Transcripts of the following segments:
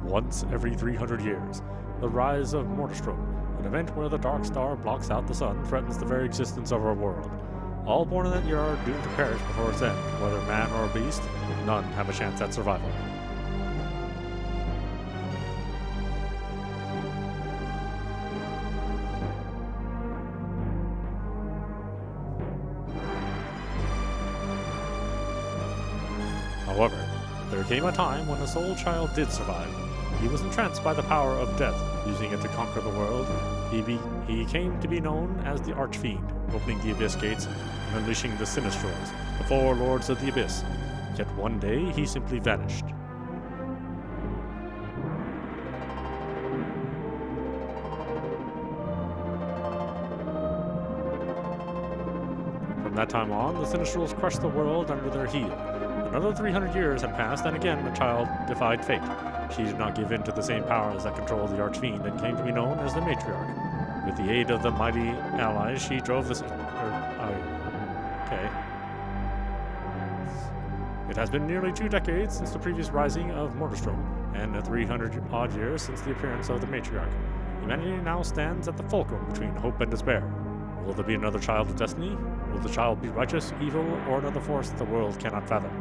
Once every 300 years, the Rise of Morastrum, an event where the dark star blocks out the sun, threatens the very existence of our world. All born in that year are doomed to perish before its end, whether man or beast. None have a chance at survival. However, there came a time when a soul child did survive. He was entranced by the power of death, using it to conquer the world. He came to be known as the Archfiend, opening the Abyss gates and unleashing the Sinistrals, the four lords of the Abyss. Yet one day, he simply vanished. From that time on, the Sinistrals crushed the world under their heel. Another 300 years had passed, and again the child defied fate. She did not give in to the same powers that controlled the Archfiend and came to be known as the Matriarch. With the aid of the mighty allies, she drove this... okay. It has been nearly 2 decades since the previous rising of Morastrum, and 300-odd years since the appearance of the Matriarch. Humanity now stands at the fulcrum between hope and despair. Will there be another child of destiny? Will the child be righteous, evil, or another force the world cannot fathom?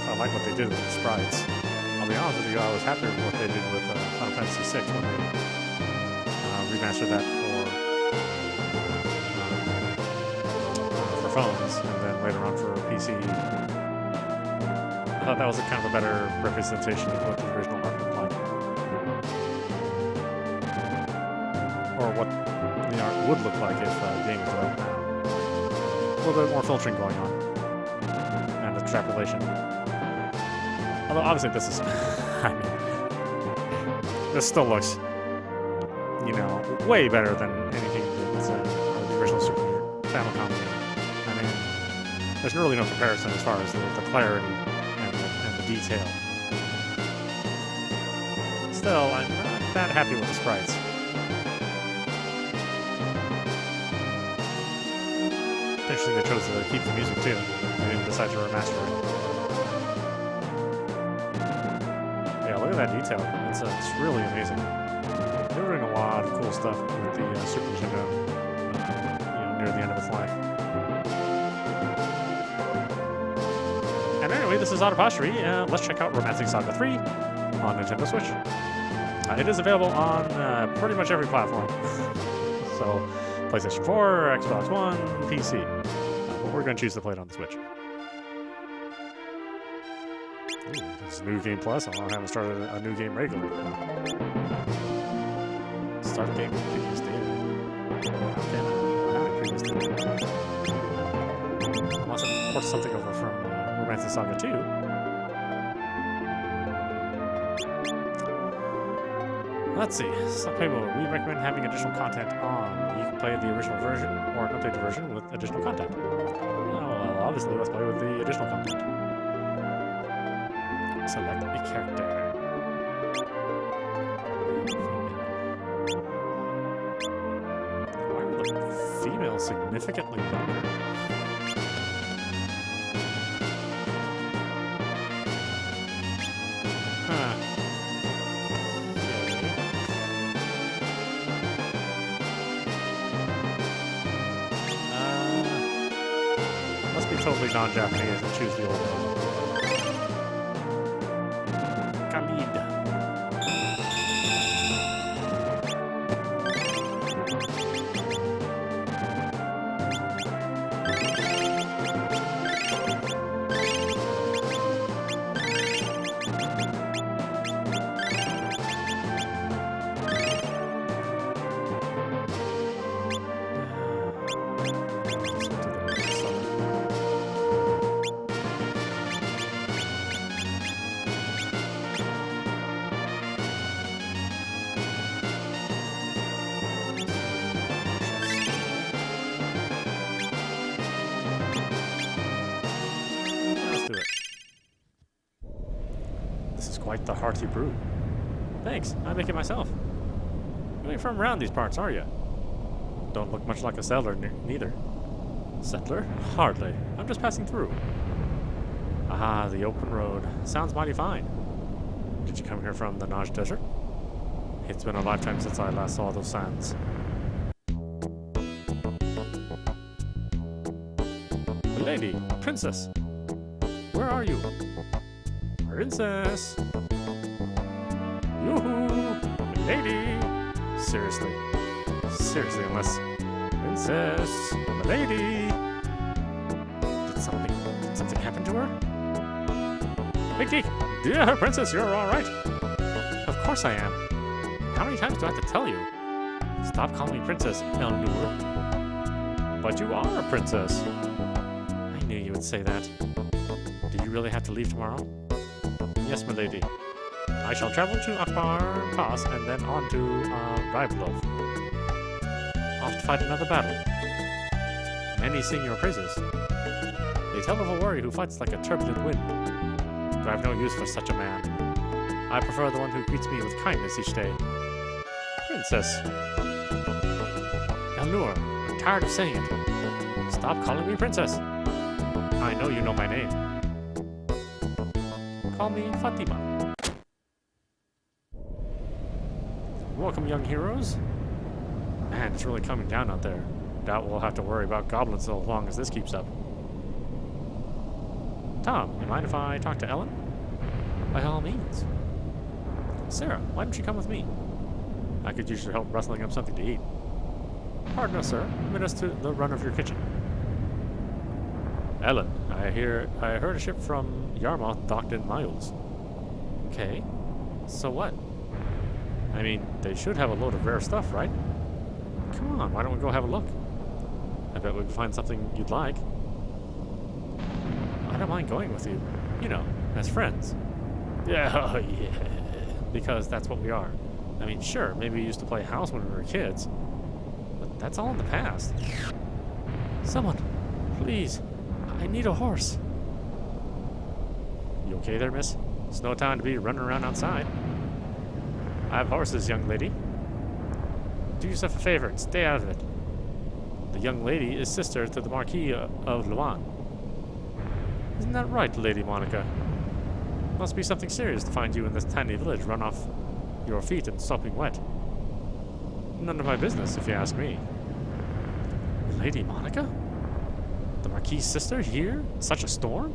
I like what they did with the sprites. I'll be honest with you, I was happy with what they did with Final Fantasy VI when they remastered that for phones, and then later on for PC. I thought that was a kind of a better representation of what the original art looked like, or what the art would look like if the game was out now. A little bit more filtering going on, and extrapolation. Although obviously this is, I mean, this still looks, you know, way better than anything that's the original Super Famicom game. I mean, there's really no comparison as far as the clarity and the detail. Still, I'm not that happy with the sprites. Interesting they chose to keep the music too. They didn't decide to remaster it. Look at that detail. It's really amazing. They were doing a lot of cool stuff with the Super Nintendo, near the end of its life. And anyway, this is audap. Let's check out Romancing Saga 3 on Nintendo Switch. It is available on pretty much every platform. So, PlayStation 4, Xbox One, PC. But we're going to choose to play it on the Switch. This is New Game Plus. I haven't started a new game regularly. Start game with previous data. Okay, I have previous data. Unless I port something over from Romancing Saga 2. Let's see. Subtable. We recommend having additional content on. You can play the original version or an updated version with additional content. Well, obviously, let's play with the additional content. Select a character. Why are the females significantly younger? Huh. Let's be totally non-Japanese and choose the old one. quite the hearty brew. Thanks, I make it myself. You ain't from around these parts, are you? Don't look much like a settler, neither. Settler? Hardly. I'm just passing through. Ah, the open road. Sounds mighty fine. Did you come here from the Naj Desert? It's been a lifetime since I last saw those sands. Lady, princess, where are you? Princess! Yoo-hoo! Lady! Seriously, unless... Princess! Lady! Did something happen to her? Big Geek! Dear princess, you're alright! Of course I am. How many times do I have to tell you? Stop calling me princess, Elnur. But you are a princess. I knew you would say that. Do you really have to leave tomorrow? Yes, my lady. I shall travel to Akbar Pass and then on to Rivlov. Off to fight another battle. Many sing your praises. They tell of a warrior who fights like a turbulent wind. But I have no use for such a man. I prefer the one who greets me with kindness each day. Princess. Elnur, I'm tired of saying it. Stop calling me princess. I know you know my name. Call me Fatima. Welcome, young heroes. Man, it's really coming down out there. Doubt we'll have to worry about goblins so long as this keeps up. Tom, you mind if I talk to Ellen? By all means. Sarah, why don't you come with me? I could use your help rustling up something to eat. Pardon us, sir. Permit us to the run of your kitchen. Ellen, I heard a ship from Yarmouth docked in Miles. Okay. So what? I mean, they should have a load of rare stuff, right? Come on, why don't we go have a look? I bet we can find something you'd like. I don't mind going with you. You know, as friends. Yeah, yeah. Because that's what we are. I mean, sure, maybe we used to play house when we were kids. But that's all in the past. Someone, please. I need a horse. You okay there, miss? It's no time to be running around outside. I have horses, young lady. Do yourself a favor and stay out of it. The young lady is sister to the Marquis of Luan. Isn't that right, Lady Monica? Must be something serious to find you in this tiny village run off your feet and sopping wet. None of my business, if you ask me. Lady Monica? The Marquis' sister here? In such a storm?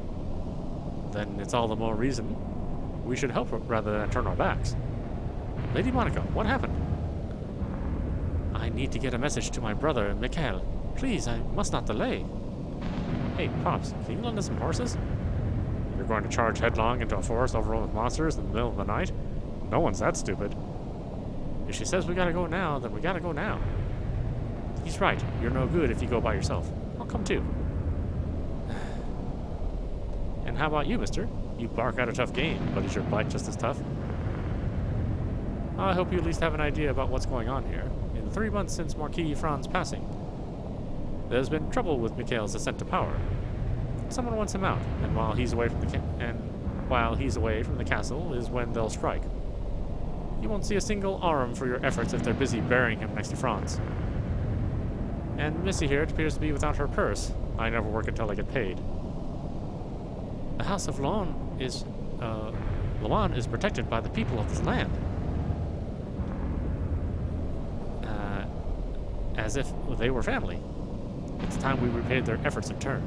Then it's all the more reason we should help her rather than turn our backs. Lady Monica, what happened? I need to get a message to my brother, Mikhail. Please, I must not delay. Hey, Pops, can you lend us some horses? You're going to charge headlong into a forest overrun with monsters in the middle of the night? No one's that stupid. If she says we gotta go now, then we gotta go now. He's right. You're no good if you go by yourself. I'll come too. And how about you, mister? You bark out a tough game, but is your bite just as tough? I hope you at least have an idea about what's going on here. In the 3 months since Marquis Fran's passing, there's been trouble with Mikhail's ascent to power. Someone wants him out, and while he's away from the castle is when they'll strike. You won't see a single arm for your efforts if they're busy burying him next to Franz. And Missy here, it appears to be without her purse. I never work until I get paid. The House of Luan is protected by the people of this land. As if they were family. It's time we repaid their efforts in turn.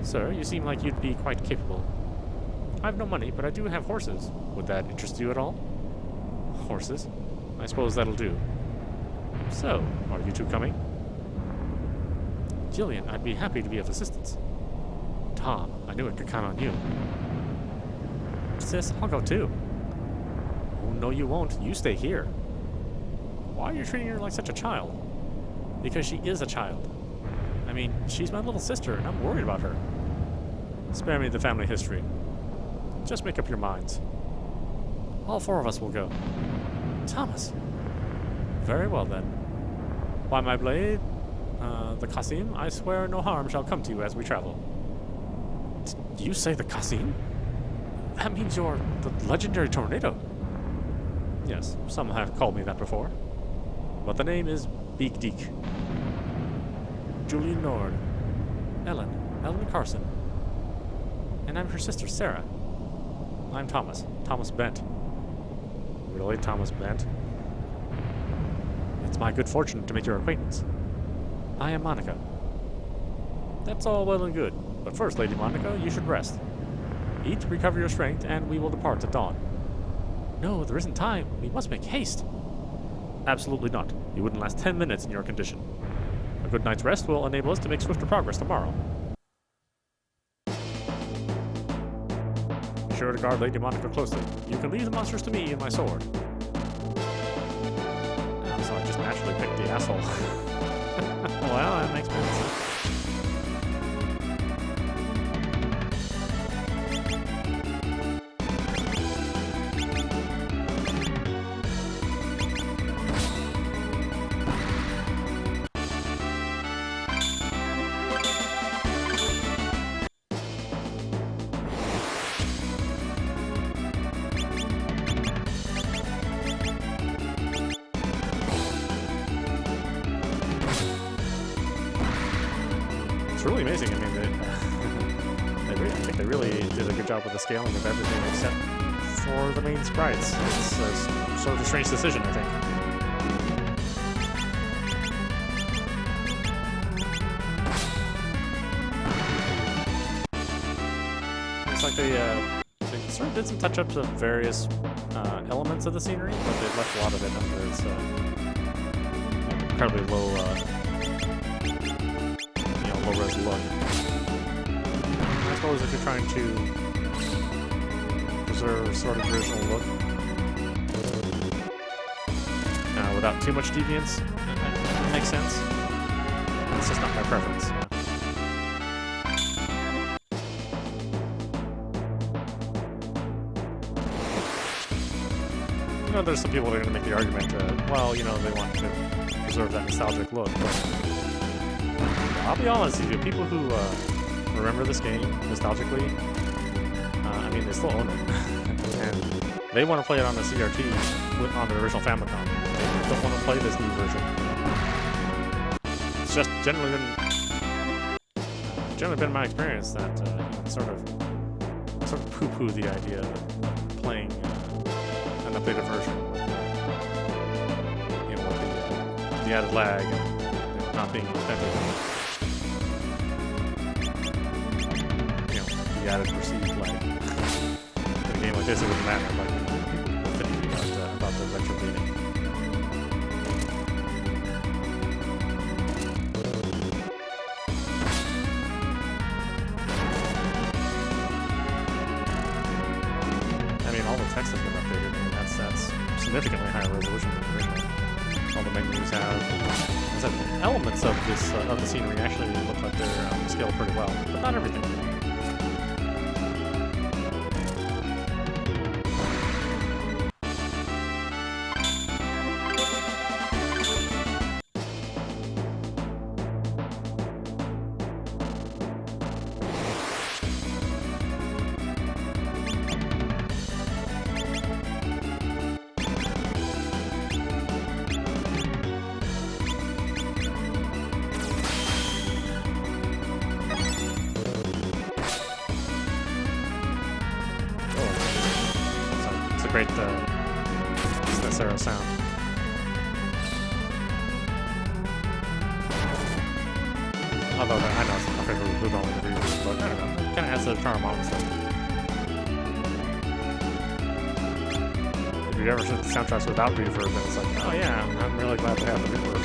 Sir, you seem like you'd be quite capable. I have no money, but I do have horses. Would that interest you at all? Horses? I suppose that'll do. So, are you two coming? Jillian, I'd be happy to be of assistance. Tom, I knew I could count on you. Sis, I'll go too. Oh, no you won't. You stay here. Why are you treating her like such a child? Because she is a child. I mean, she's my little sister, and I'm worried about her. Spare me the family history. Just make up your minds. All 4 of us will go. Thomas. Very well, then. By my blade, the Qasim, I swear no harm shall come to you as we travel. Did you say the Qasim? That means you're the legendary tornado. Yes, some have called me that before. But the name is Beak Deek. Julian Nord. Ellen Carson. And I'm her sister, Sarah. I'm Thomas Bent. Really, Thomas Bent? It's my good fortune to make your acquaintance. I am Monica. That's all well and good, but first, Lady Monica, you should rest. Eat, recover your strength, and we will depart at dawn. No, there isn't time. We must make haste. Absolutely not. You wouldn't last 10 minutes in your condition. A good night's rest will enable us to make swifter progress tomorrow. Be sure to guard Lady Monica closely. You can leave the monsters to me and my sword. Oh, so I just naturally picked the asshole. Well, that makes sense. It's really amazing. I mean, I think they really did a good job with the scaling of everything except for the main sprites. It's sort of a strange decision, I think. It's like they sort of did some touch-ups of various elements of the scenery, but they left a lot of it under its incredibly low low-res look. I suppose if you're trying to preserve sort of the original look without too much deviance, that makes sense. It's just not my preference. You know, there's some people that are going to make the argument, well, you know, they want to preserve that nostalgic look, but I'll be honest with you, people who remember this game nostalgically, I mean, they still own it. And they want to play it on the CRT on the original Famicom. They don't want to play this new version. It's just generally been my experience that you know, sort of poo-poo the idea of playing an updated version with the added lag and not being authentic. The added perceived lag. In a game like this, it wouldn't matter. Like, people are finicky about the retro bleeding. I mean, all the text has been updated. I mean, that's significantly higher resolution than the original. All the menus have. Elements of this of the scenery actually look like they're scaled pretty well, but not everything. Great Snecero sound. Although I know it's my favorite loop only the reviews, but I don't know, it kind of adds to the charm, honestly. If you've ever seen soundtracks without reverb, then it's like, oh yeah, I'm really glad to have the reverb.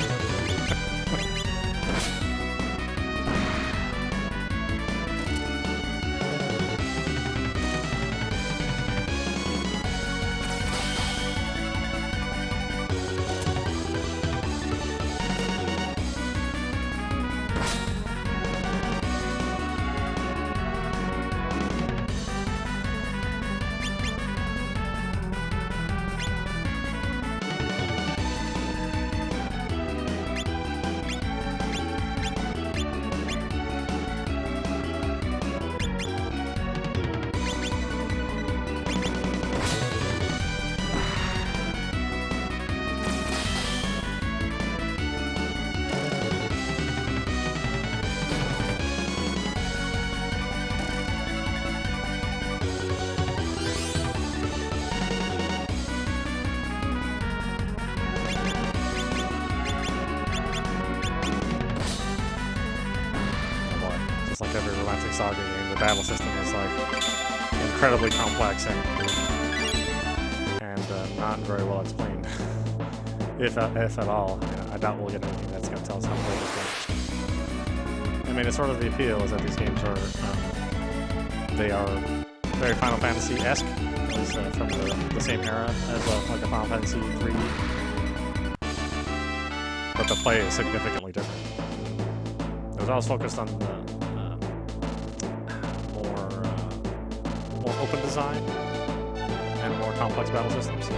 Saga game. The battle system is like incredibly complex and not very well explained, if at all. I doubt we'll get anything that's going to tell us how to play this game. I mean, it's sort of the appeal is that these games are they are very Final Fantasy-esque, from the same era as like a Final Fantasy 3, but the play is significantly different. It was always focused on the more open design and more complex battle systems.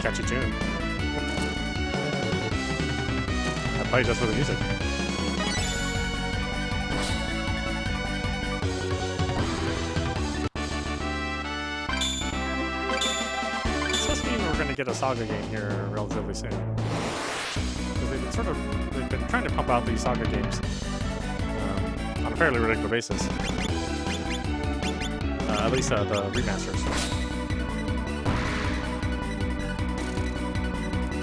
Catchy tune. I play just for the music. It's supposed to mean we're going to get a Saga game here relatively soon. Because they've been trying to pump out these Saga games on a fairly regular basis. At least the remasters.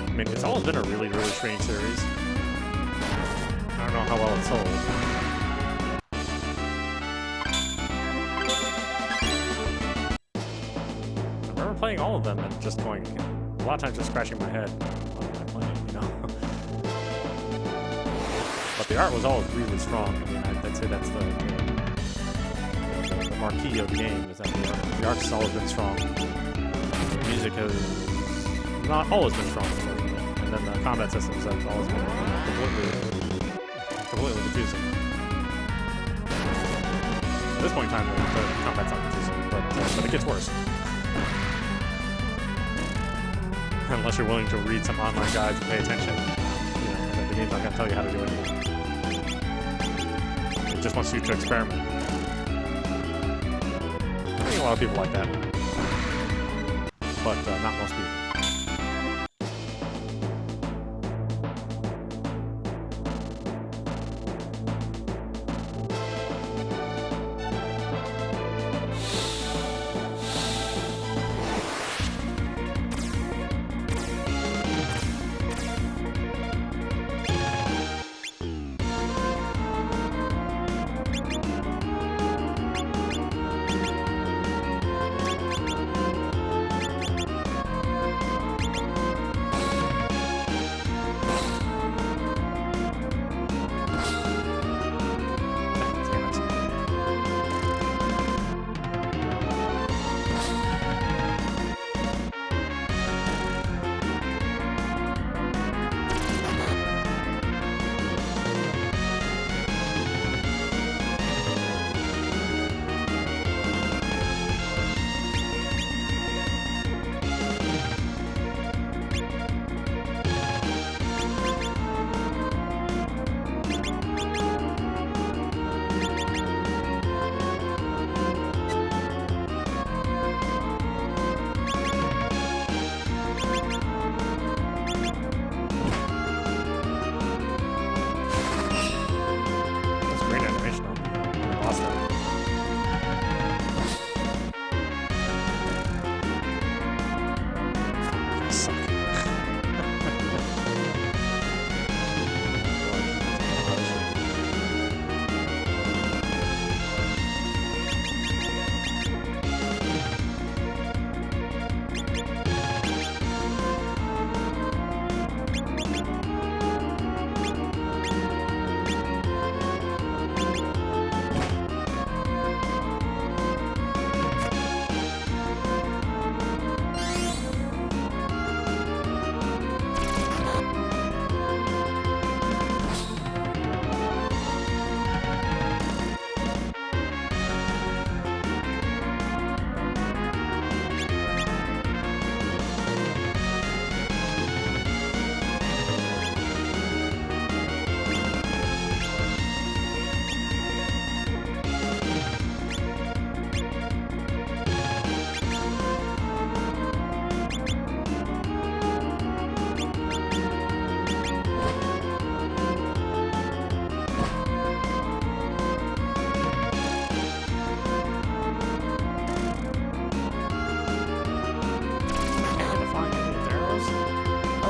I mean, it's always been a really, really strange series. I don't know how well it's sold. I remember playing all of them and just going, a lot of times just scratching my head while I'm playing, you know? But the art was always really strong. I mean, I'd say that's the marquee of the game, is that the art has always been strong. The music has not always been strong. And then the combat systems have always been completely confusing. At this point in time, the combat's not confusing, but it gets worse. Unless you're willing to read some online guides and pay attention, the game's not going to tell you how to do anything. It just wants you to experiment. I think a lot of people like that, but not most people.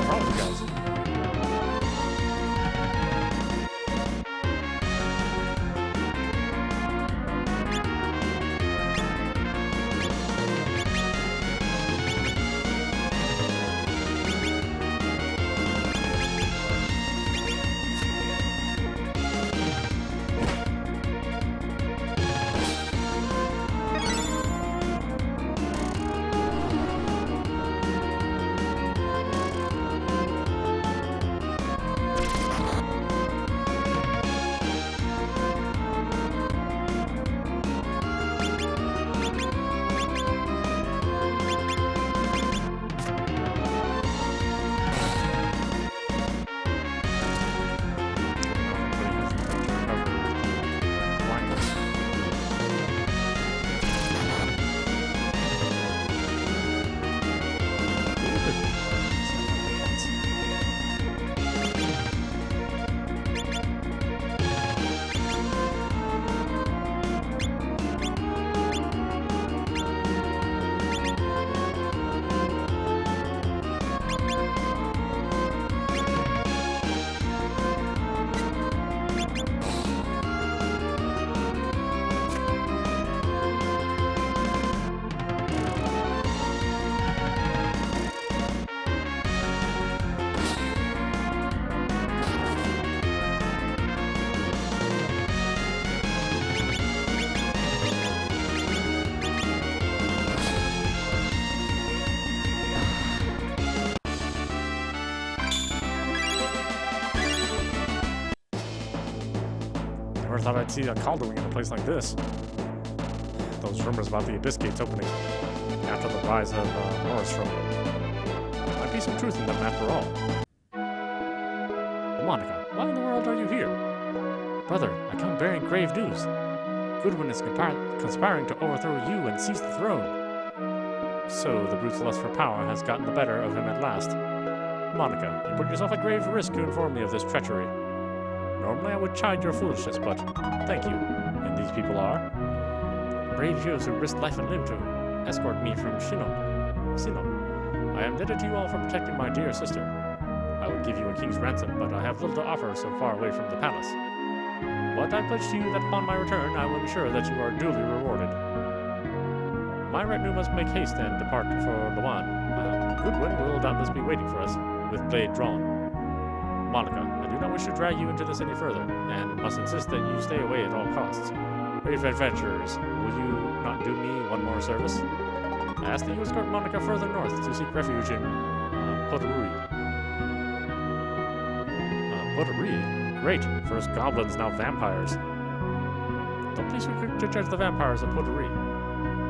What's wrong with you guys? Never thought I'd see a Calderwing in a place like this. Those rumors about the Abyss Gates opening after the rise of Morastrum. Might be some truth in them after all. Monica, why in the world are you here? Brother, I come bearing grave news. Goodwin is conspiring to overthrow you and seize the throne. So, the brute's lust for power has gotten the better of him at last. Monica, you put yourself at grave risk to inform me of this treachery. Normally I would chide your foolishness, but thank you. And these people are? Brave heroes who risked life and limb to escort me from Sinon. I am indebted to you all for protecting my dear sister. I would give you a king's ransom, but I have little to offer so far away from the palace. But I pledge to you that upon my return I will ensure that you are duly rewarded. My retinue must make haste and depart for Luan. Goodwin will doubtless be waiting for us, with blade drawn. Monica, I do not wish to drag you into this any further, and must insist that you stay away at all costs. Brave adventurers, will you not do me one more service? I ask that you escort Monica further north to seek refuge in Potarui. Potarui? Great, first goblins, now vampires. Don't be so quick to judge the vampires of Potarui.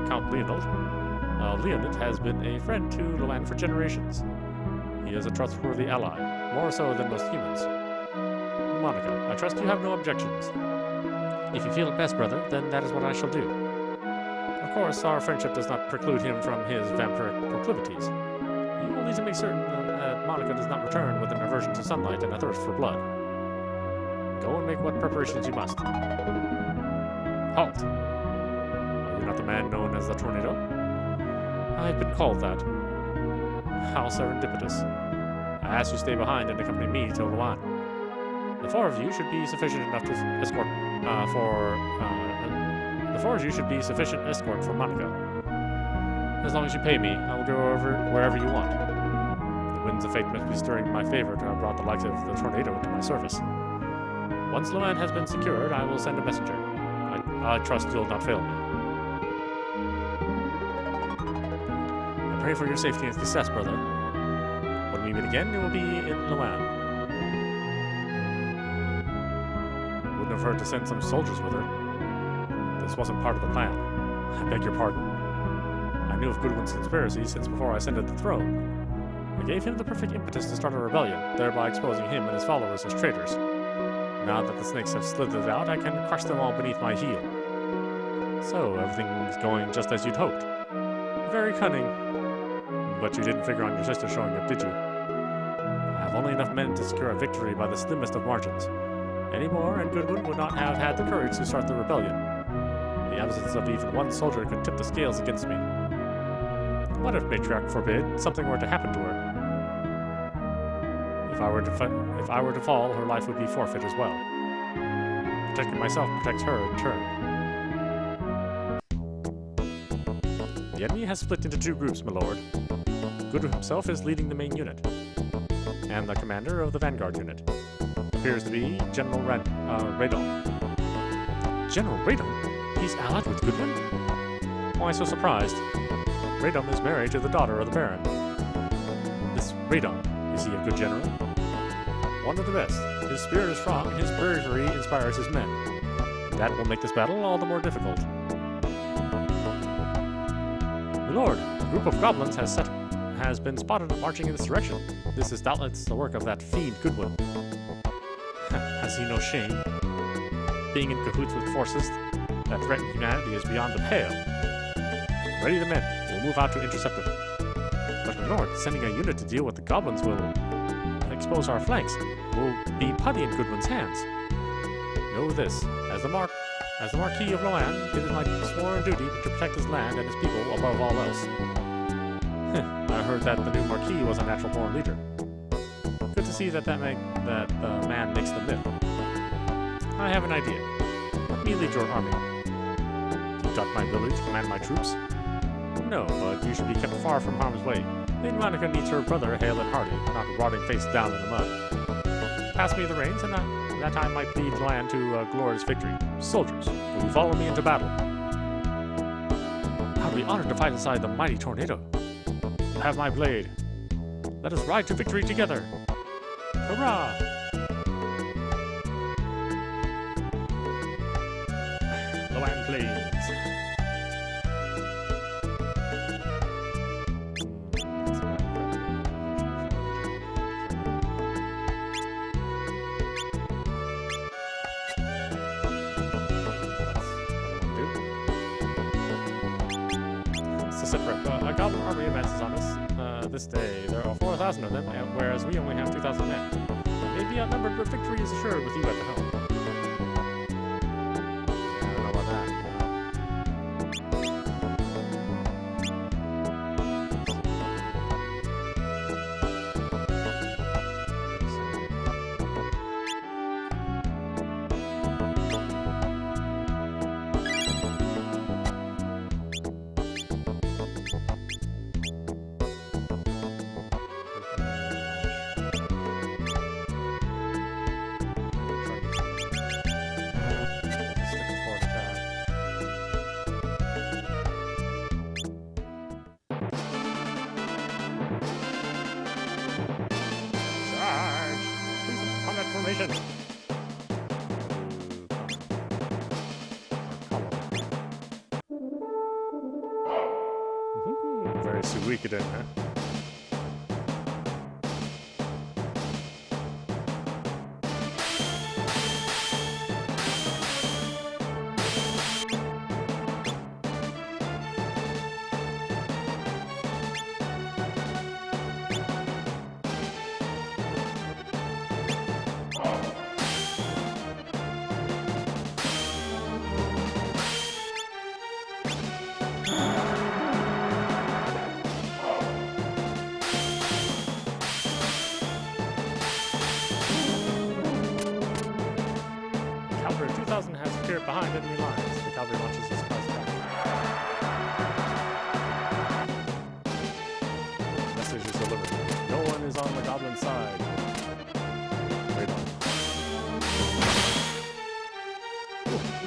Count Leonid. Leonid has been a friend to Luan for generations. He is a trustworthy ally, more so than most humans. Monica, I trust you have no objections. If you feel it best, brother, then that is what I shall do. Of course, our friendship does not preclude him from his vampiric proclivities. You will need to make certain that Monica does not return with an aversion to sunlight and a thirst for blood. Go and make what preparations you must. Halt! Are you not the man known as the Tornado? I've been called that. How serendipitous. I ask you stay behind and accompany me to Luan. The four of you should be sufficient enough to escort for Monica. As long as you pay me, I will go over wherever you want. The winds of fate must be stirring in my favor to have brought the likes of the Tornado into my service. Once Luan has been secured, I will send a messenger. I trust you'll not fail me. I pray for your safety and success, brother. When we meet again, it will be in Luan. Wouldn't have hurt to send some soldiers with her. This wasn't part of the plan. I beg your pardon. I knew of Goodwin's conspiracy since before I ascended the throne. I gave him the perfect impetus to start a rebellion, thereby exposing him and his followers as traitors. Now that the snakes have slithered out, I can crush them all beneath my heel. So, everything's going just as you'd hoped. Very cunning. But you didn't figure on your sister showing up, did you? I have only enough men to secure a victory by the slimmest of margins. Any more, and Goodwin would not have had the courage to start the rebellion. The absence of even one soldier could tip the scales against me. What if, Matriarch forbid, something were to happen to her? If I were to fall, her life would be forfeit as well. Protecting myself protects her in turn. The enemy has split into two groups, my lord. Goodwin himself is leading the main unit, and the commander of the vanguard unit appears to be General Radon. General Radon? He's allied with Goodwin? Why so surprised? Radon is married to the daughter of the Baron. This Radon, is he a good general? One of the best. His spirit is strong, and his bravery inspires his men. That will make this battle all the more difficult. My lord, a group of goblins has been spotted marching in this direction. This is doubtless the work of that fiend Goodwin. Has he no shame? Being in cahoots with forces that threaten humanity is beyond the pale. Ready the men. We'll move out to intercept them. But my lord, sending a unit to deal with the goblins will expose our flanks. Will be putty in Goodwin's hands. Know this, as the Marquis of Loan, it is my sworn duty to protect his land and his people above all else. I heard that the new Marquis was a natural-born leader. Good to see that the man makes the myth. I have an idea. Let me lead your army. Do you doubt my ability to command my troops? No, but you should be kept far from harm's way. Lady Monica needs her brother hale and hearty, not rotting face down in the mud. Pass me the reins, and that time might lead the land to a glorious victory. Soldiers, will you follow me into battle? I'd be honored to fight inside the mighty tornado. You have my blade. Let us ride to victory together. Hurrah! Loan Plains. A goblin army advances on us this day. There are 4,000 of them, whereas we only have 2,000 men. Maybe outnumbered, but victory is assured with you at the helm. Yeah, I don't know about that. Formation. Very Suikoden, huh? Has appeared behind enemy lines. The cavalry launches a surprise attack. Message is delivered. No one is on the goblin side. Radon.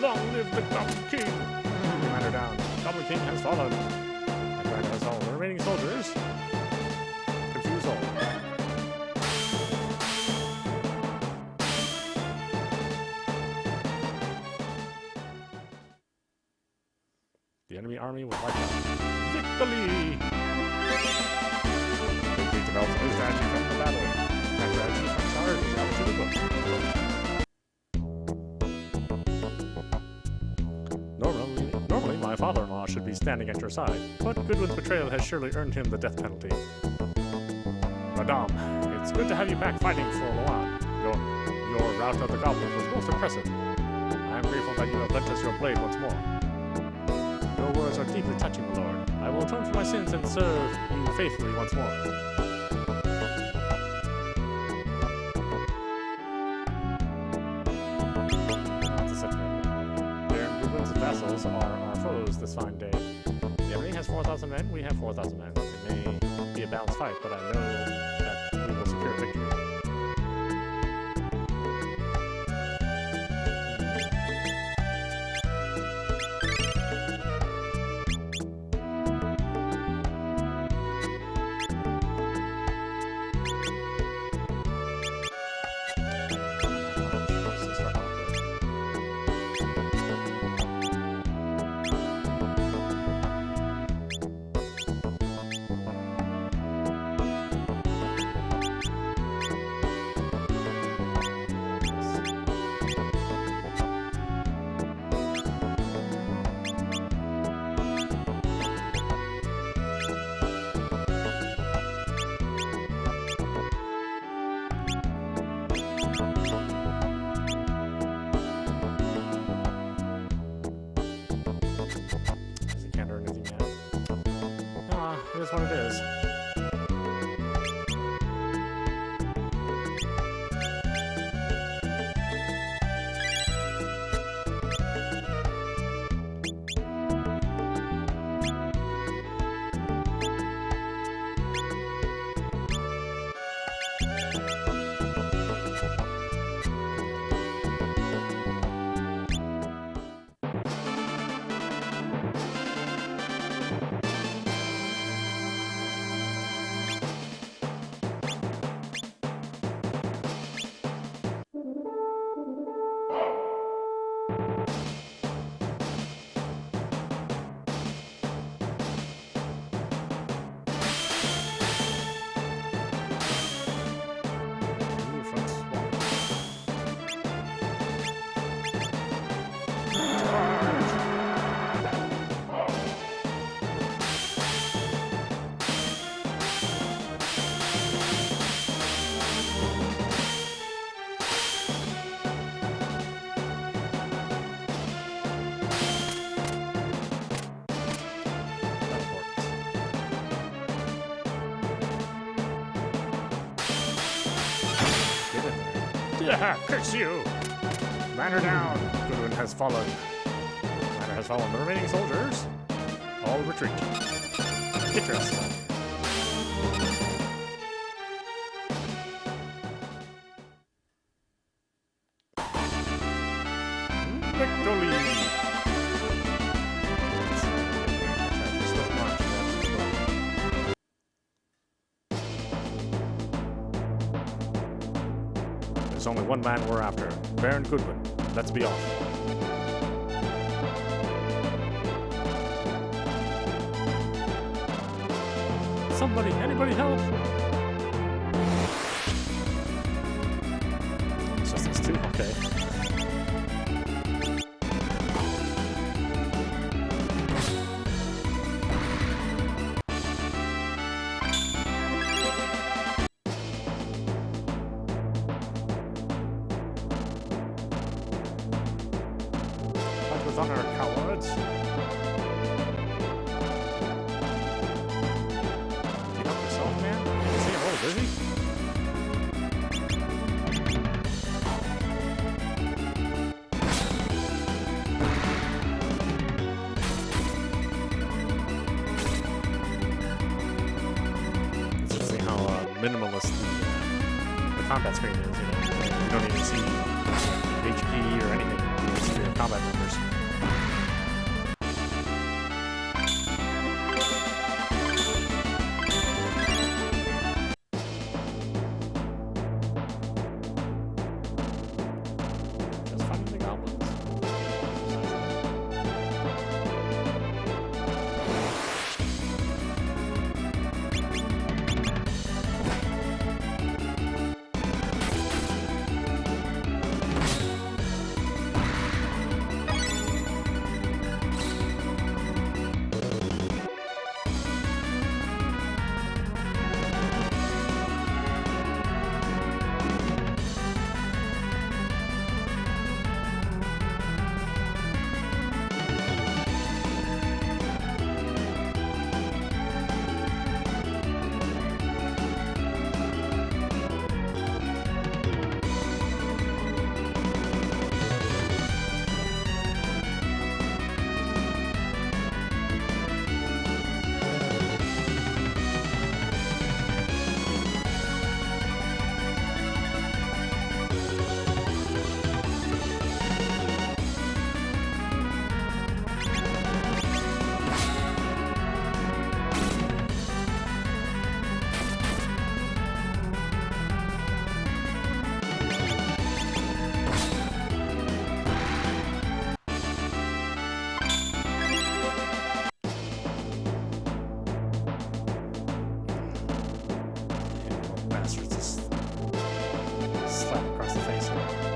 Long live the Goblin King! Commander down. Goblin King has fallen. The commander has all the remaining soldiers. Confuse all. The enemy army was wiped out. Victory! Victory develops new strategy from the battle. Matriarch from charge out to the book. Normally, my father-in-law should be standing at your side, but Goodwin's betrayal has surely earned him the death penalty. Madame, it's good to have you back fighting for Loan. Your rout of the goblins was most impressive. I am grateful that you have lent us your blade once more. Your words are deeply touching, my lord. I will atone for my sins and serve you faithfully once more. vassals are our foes this fine day. The enemy has 4,000 men, we have 4,000 men. It may be a balanced fight, but I know that we will secure victory. It is what it is. Yeah, curse you! Banner down! Goodwin has fallen. Banner has fallen. The remaining soldiers all retreat. Get dressed. Victory! There's only one man we're after, Baron Goodwin. Let's be off. Somebody, anybody help! It's just these two, okay. With honor, cowards. Keep up yourself, man. You see him all busy? Let's just see how minimalist the combat screen is, you know. You don't even see HP or anything. You don't see your combat numbers. slap across the face here.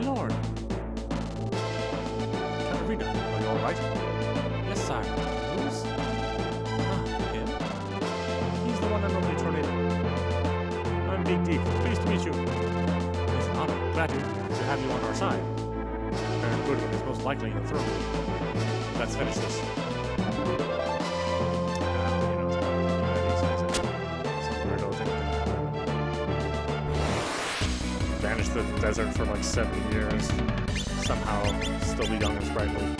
Lord. Katarina, are you alright? Yes, sire. Who's? Him? He's the one that normally tornado. I'm Big Deep. Pleased to meet you. It's an honor. Glad to have you on our side. Baron Goodwin is most likely in the throne room. Let's finish this. Vanished the desert for like 70 years. Somehow still be young and sprightly.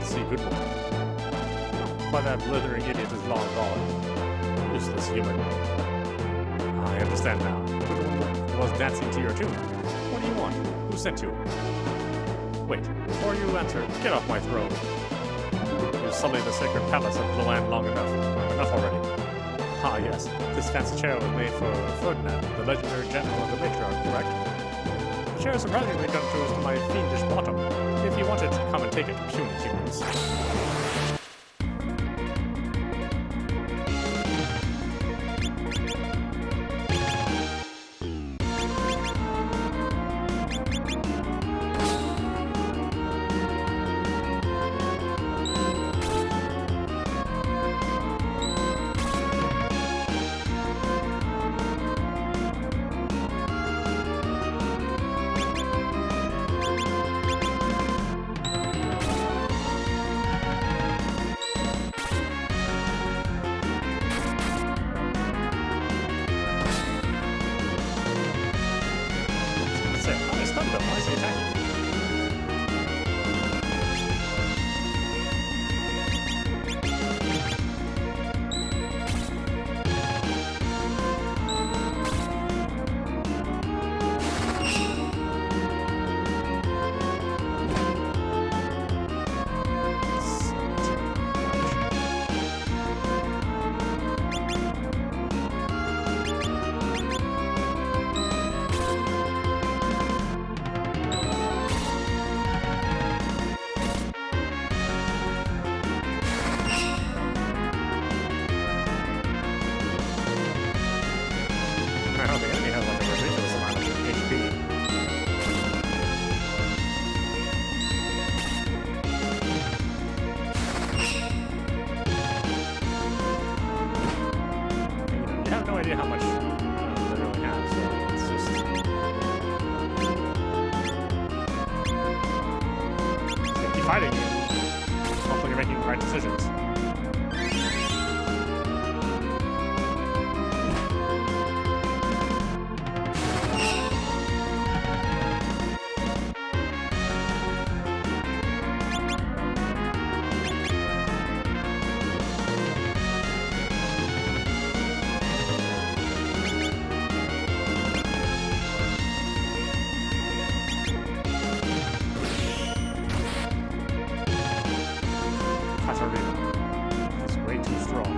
to see good one. But that blithering idiot is long gone. Useless human. I understand now. Good one was dancing to your tune. What do you want? Who sent you? Wait, before you answer, get off my throne. You sully the sacred palace of the land long enough. Enough already. Ah, yes. This fancy chair was made for Ferdinand, the legendary general of the Matriarch, correct? The chair surprisingly comes to my fiendish bottom. If you want it, come and take it, puny humans. How much they really have, so it's just keep fighting. Hopefully you're making the right decisions. He's way too strong.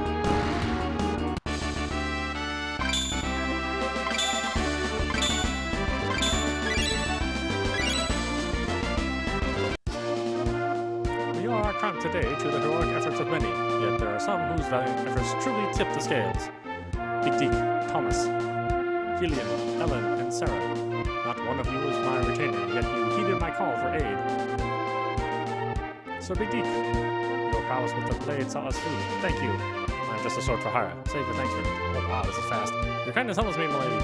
We owe our triumph today to the heroic efforts of many, yet there are some whose valiant efforts truly tip the scales. Big Deke, Thomas, Gillian, Ellen, and Sarah. Not one of you is my retainer, yet you heeded my call for aid. So Big Deke, your prowess with the blade saw us through. Thank you. I'm just a sword for hire. Save your thanks for oh wow, this is fast. Your kindness humbles me, milady.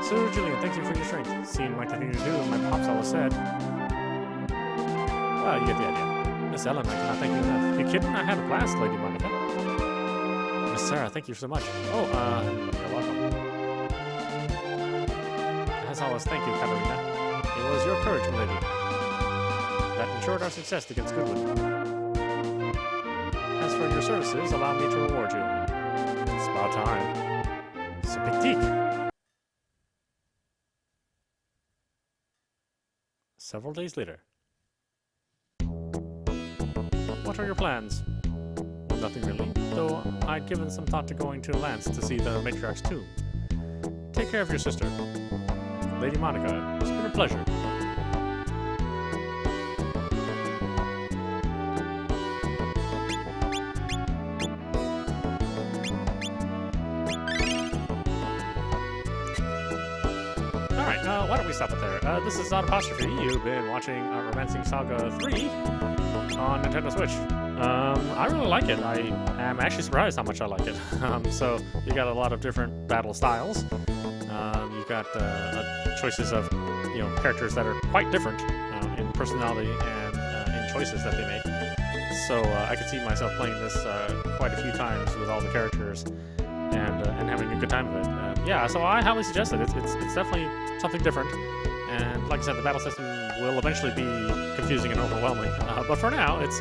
Sir Julian, thank you for your strength. Seemed like the thing to do, my pops always said. Well, you get the idea. Miss Ellen, I cannot thank you enough. You kidding? I had a blast, Lady Monica. Miss Sarah, thank you so much. Oh, you're welcome. As always, thank you, Katarina. It was your courage, milady, that ensured our success against Goodwood. As for your services, allow me to reward you. It's about time. So Big Deke. Several days later. What are your plans? Nothing really, though I'd given some thought to going to Lance to see the Matriarch's tomb. Take care of your sister. Lady Monica, it's been a pleasure. Alright, why don't we stop it there? This is audap. You've been watching Romancing Saga 3 on Nintendo Switch. I really like it. I am actually surprised how much I like it. So you got a lot of different battle styles. You've got choices of characters that are quite different in personality and in choices that they make. So I could see myself playing this quite a few times with all the characters and having a good time with it. Yeah, so I highly suggest it. It's definitely something different. And like I said, the battle system will eventually be confusing and overwhelming. But for now, it's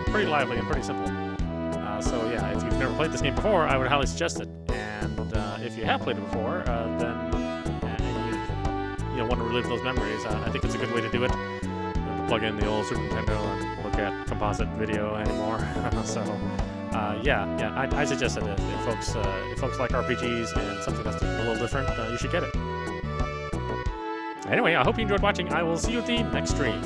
pretty lively and pretty simple. So yeah, if you've never played this game before, I would highly suggest it. And if you have played it before, then you want to relive those memories, I think it's a good way to do it. You don't have to plug in the old Super Nintendo and look at composite video anymore. So yeah, I suggest it. If folks like RPGs and something that's a little different, you should get it. Anyway, I hope you enjoyed watching. I will see you at the next stream.